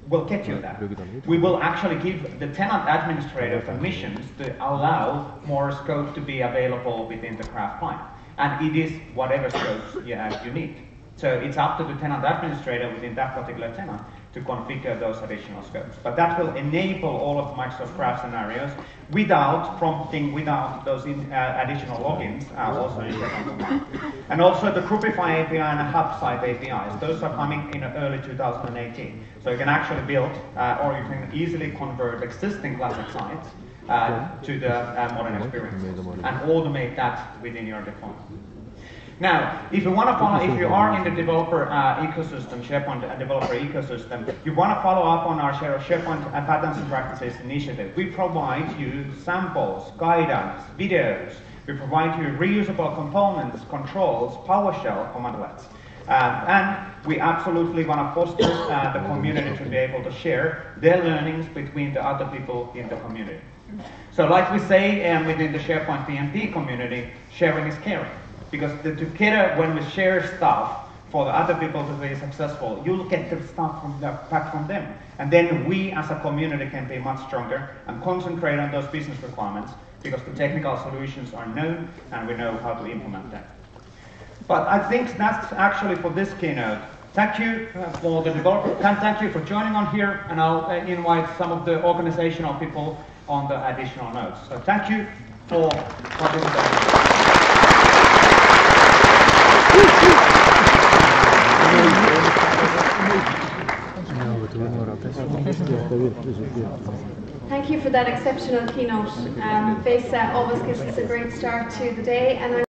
A: We'll get you that. We will actually give the tenant administrator permissions to allow more scope to be available within the Craft client. And it is whatever scopes you need. So it's up to the tenant administrator within that particular tenant to configure those additional scopes. But that will enable all of Microsoft Craft scenarios without prompting, without those additional logins also in the And also the Groupify API and Hub site APIs, those are coming in early 2018. So you can actually build, or you can easily convert existing classic sites to the modern experiences and automate that within your deployment. Now, if you want to follow, if you are in the developer ecosystem, SharePoint developer ecosystem, you want to follow up on our Share of SharePoint Patterns and Practices initiative. We provide you samples, guidance, videos. We provide you reusable components, controls, PowerShell commandlets. And we absolutely want to foster the community to be able to share their learnings between the other people in the community. So like we say within the SharePoint PMP community, sharing is caring. Because together, when we share stuff for the other people to be successful, you'll get the stuff back from them. And then we as a community can be much stronger and concentrate on those business requirements because the technical solutions are known and we know how to implement them. But I think that's actually for this keynote. Thank you for the developer, and thank you for joining on here, and I'll invite some of the organizational people on the additional notes. So thank you for participating.
F: Thank you for that exceptional keynote. Besa always gives us a great start to the day, and